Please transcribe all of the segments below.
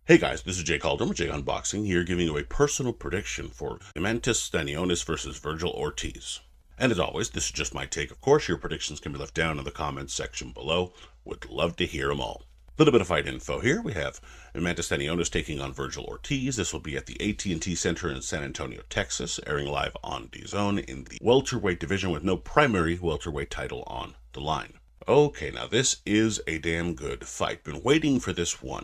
Hey guys, this is Jay Calder with Jay Unboxing here, giving you a personal prediction for Eimantas Stanionis versus Vergil Ortiz. And as always, this is just my take, of course. Your predictions can be left down in the comments section below. Would love to hear them all. A little bit of fight info here. We have Eimantas Stanionis taking on Vergil Ortiz. This will be at the AT&T Center in San Antonio, Texas, airing live on DAZN in the welterweight division with no primary welterweight title on the line. Okay, now this is a damn good fight. Been waiting for this one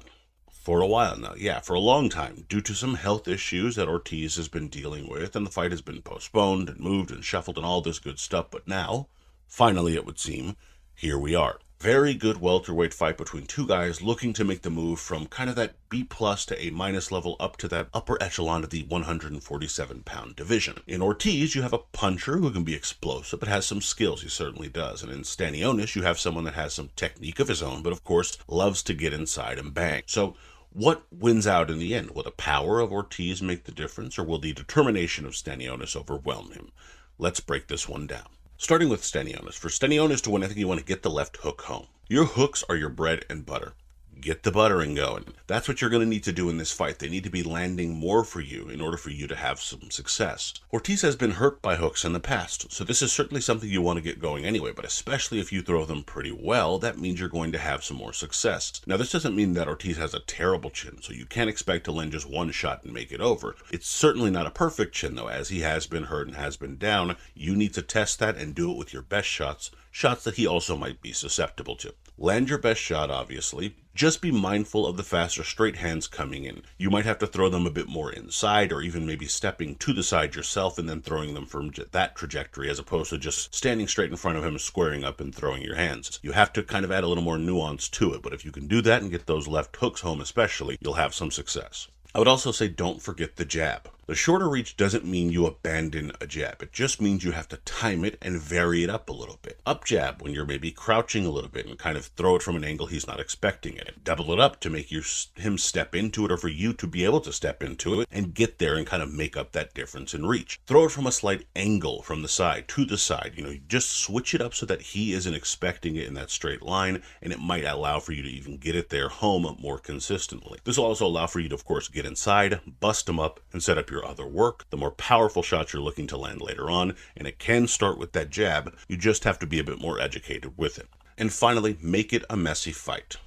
for a while now. Yeah, for a long time, due to some health issues that Ortiz has been dealing with, and the fight has been postponed and moved and shuffled and all this good stuff. But now, finally it would seem, here we are. Very good welterweight fight between two guys looking to make the move from kind of that B+ to A- level up to that upper echelon of the 147-pound division. In Ortiz, you have a puncher who can be explosive, but has some skills. He certainly does. And in Stanionis, you have someone that has some technique of his own, but of course loves to get inside and bang. So what wins out in the end? Will the power of Ortiz make the difference, or will the determination of Stanionis overwhelm him? Let's break this one down. Starting with Stanionis. For Stanionis to win, I think you want to get the left hook home. Your hooks are your bread and butter. Get the buttering going. That's what you're going to need to do in this fight. They need to be landing more for you in order for you to have some success. Ortiz has been hurt by hooks in the past, so this is certainly something you want to get going anyway, but especially if you throw them pretty well, that means you're going to have some more success. Now, this doesn't mean that Ortiz has a terrible chin, so you can't expect to land just one shot and make it over. It's certainly not a perfect chin, though, as he has been hurt and has been down. You need to test that and do it with your best shots that he also might be susceptible to. Land your best shot, obviously. Just be mindful of the faster straight hands coming in. You might have to throw them a bit more inside, or even maybe stepping to the side yourself and then throwing them from that trajectory, as opposed to just standing straight in front of him, squaring up and throwing your hands. You have to kind of add a little more nuance to it, but if you can do that and get those left hooks home especially, you'll have some success. I would also say don't forget the jab. The shorter reach doesn't mean you abandon a jab. It just means you have to time it and vary it up a little bit. Up jab when you're maybe crouching a little bit and kind of throw it from an angle he's not expecting it. Double it up to make him step into it, or for you to be able to step into it and get there and kind of make up that difference in reach. Throw it from a slight angle from the side to the side. You just switch it up so that he isn't expecting it in that straight line, and it might allow for you to even get it there home more consistently. This will also allow for you to, of course, get inside, bust them up, and set up your other work, the more powerful shots you're looking to land later on, and it can start with that jab. You just have to be a bit more educated with it. And finally, make it a messy fight.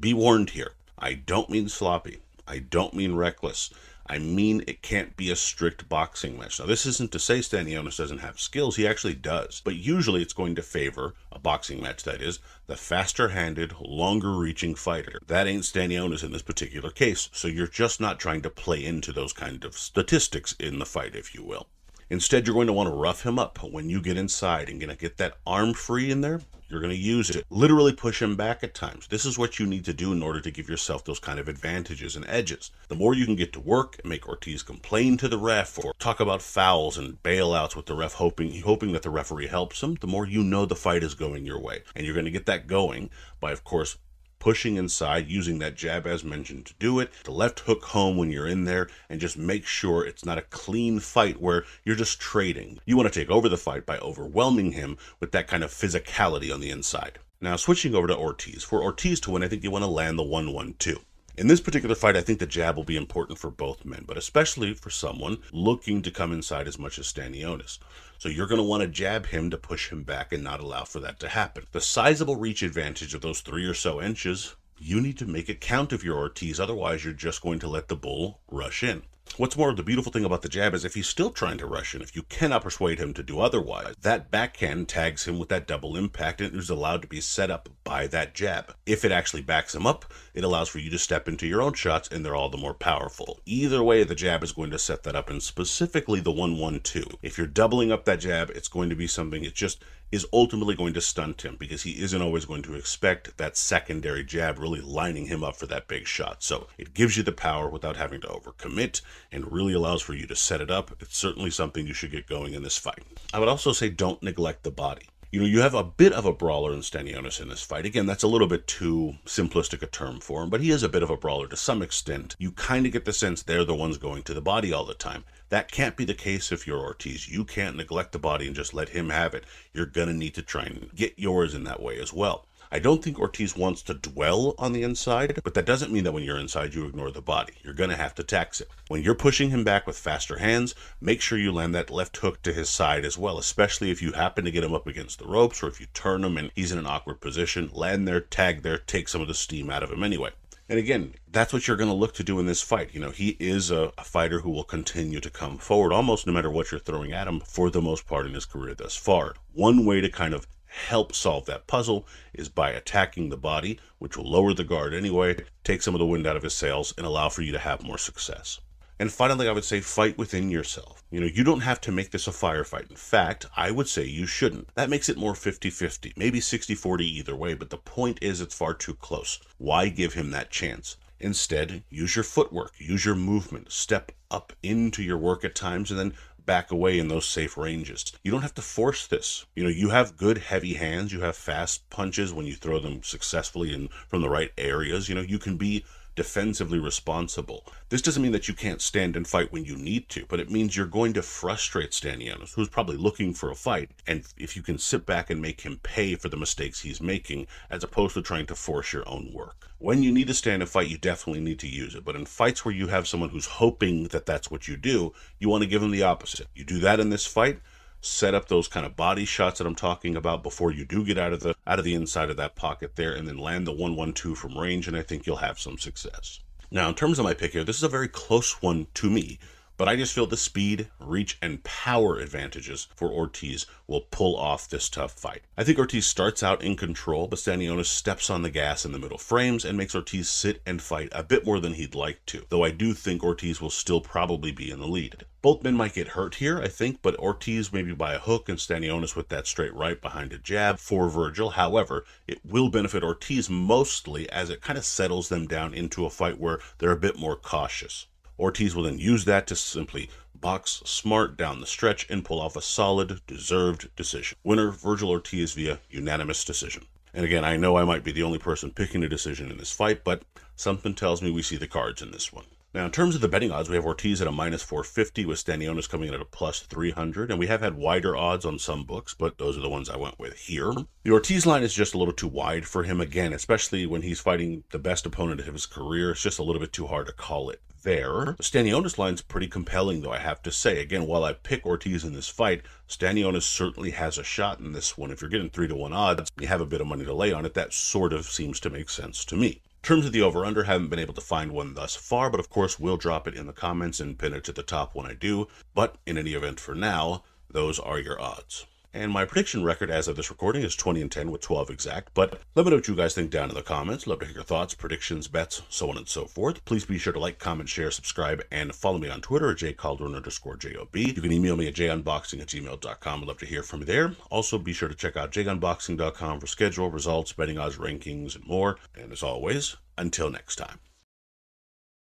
Be warned here. I don't mean sloppy. I don't mean reckless. I mean it can't be a strict boxing match. Now, this isn't to say Stanionis doesn't have skills. He actually does. But usually it's going to favor, a boxing match that is, the faster-handed, longer-reaching fighter. That ain't Stanionis in this particular case. So you're just not trying to play into those kind of statistics in the fight, if you will. Instead, you're going to want to rough him up when you get inside and going to get that arm free in there. You're going to use it. Literally push him back at times. This is what you need to do in order to give yourself those kind of advantages and edges. The more you can get to work and make Ortiz complain to the ref or talk about fouls and bailouts with the ref, hoping that the referee helps him, the more you know the fight is going your way. And you're going to get that going by, of course, pushing inside, using that jab as mentioned to do it, the left hook home when you're in there, and just make sure it's not a clean fight where you're just trading. You want to take over the fight by overwhelming him with that kind of physicality on the inside. Now, switching over to Ortiz. For Ortiz to win, I think you want to land the 1-1-2. In this particular fight, I think the jab will be important for both men, but especially for someone looking to come inside as much as Stanionis. So you're going to want to jab him to push him back and not allow for that to happen. The sizable reach advantage of those 3 or so inches, you need to make it count if you're Ortiz, otherwise you're just going to let the bull rush in. What's more, the beautiful thing about the jab is if he's still trying to rush in, if you cannot persuade him to do otherwise, that backhand tags him with that double impact and is allowed to be set up by that jab. If it actually backs him up, it allows for you to step into your own shots, and they're all the more powerful. Either way, the jab is going to set that up, and specifically the 1-1-2. If you're doubling up that jab, it's going to be something, it just is ultimately going to stunt him because he isn't always going to expect that secondary jab really lining him up for that big shot. So it gives you the power without having to overcommit and really allows for you to set it up. It's certainly something you should get going in this fight. I would also say don't neglect the body. You have a bit of a brawler in Stanionis in this fight. Again, that's a little bit too simplistic a term for him, but he is a bit of a brawler to some extent. You kind of get the sense they're the ones going to the body all the time. That can't be the case if you're Ortiz. You can't neglect the body and just let him have it. You're going to need to try and get yours in that way as well. I don't think Ortiz wants to dwell on the inside, but that doesn't mean that when you're inside you ignore the body. You're going to have to tax it. When you're pushing him back with faster hands, make sure you land that left hook to his side as well, especially if you happen to get him up against the ropes or if you turn him and he's in an awkward position. Land there, tag there, take some of the steam out of him anyway. And again, that's what you're going to look to do in this fight. You know, he is a fighter who will continue to come forward almost no matter what you're throwing at him for the most part in his career thus far. One way to kind of help solve that puzzle is by attacking the body, which will lower the guard anyway, take some of the wind out of his sails, and allow for you to have more success. And finally, I would say fight within yourself. You know, you don't have to make this a firefight. In fact, I would say you shouldn't. That makes it more 50-50, maybe 60-40 either way, but the point is it's far too close. Why give him that chance? Instead, use your footwork, use your movement, step up into your work at times, and then back away in those safe ranges. You don't have to force this. You know, you have good heavy hands, you have fast punches when you throw them successfully and from the right areas. You know, you can be defensively responsible. This doesn't mean that you can't stand and fight when you need to, but it means you're going to frustrate Stanionis, who's probably looking for a fight, and if you can sit back and make him pay for the mistakes he's making, as opposed to trying to force your own work. When you need to stand and fight, you definitely need to use it, but in fights where you have someone who's hoping that that's what you do, you want to give them the opposite. You do that in this fight, set up those kind of body shots that I'm talking about before you do get out of the inside of that pocket there, and then land the 1-1-2 from range, and I think you'll have some success. Now, in terms of my pick here, this is a very close one to me, but I just feel the speed, reach, and power advantages for Ortiz will pull off this tough fight. I think Ortiz starts out in control, but Stanionis steps on the gas in the middle frames and makes Ortiz sit and fight a bit more than he'd like to, though I do think Ortiz will still probably be in the lead. Both men might get hurt here, I think, but Ortiz maybe by a hook and Stanionis with that straight right behind a jab for Vergil. However, it will benefit Ortiz mostly as it kind of settles them down into a fight where they're a bit more cautious. Ortiz will then use that to simply box smart down the stretch and pull off a solid, deserved decision. Winner, Vergil Ortiz via unanimous decision. And again, I know I might be the only person picking a decision in this fight, but something tells me we see the cards in this one. Now, in terms of the betting odds, we have Ortiz at a -450 with Stanionis coming in at a +300, and we have had wider odds on some books, but those are the ones I went with here. The Ortiz line is just a little too wide for him again, especially when he's fighting the best opponent of his career. It's just a little bit too hard to call it there. The Stanionis line's pretty compelling, though, I have to say. Again, while I pick Ortiz in this fight, Stanionis certainly has a shot in this one. If you're getting 3-1 odds, you have a bit of money to lay on it, that sort of seems to make sense to me. In terms of the over-under, haven't been able to find one thus far, but of course we'll drop it in the comments and pin it to the top when I do. But in any event for now, those are your odds. And my prediction record as of this recording is 20-10 with 12 exact, but let me know what you guys think down in the comments. Love to hear your thoughts, predictions, bets, so on and so forth. Please be sure to like, comment, share, subscribe, and follow me on Twitter at jcaldwin_JOB. You can email me at junboxing@gmail.com. I'd love to hear from you there. Also, be sure to check out junboxing.com for schedule, results, betting odds, rankings, and more. And as always, until next time.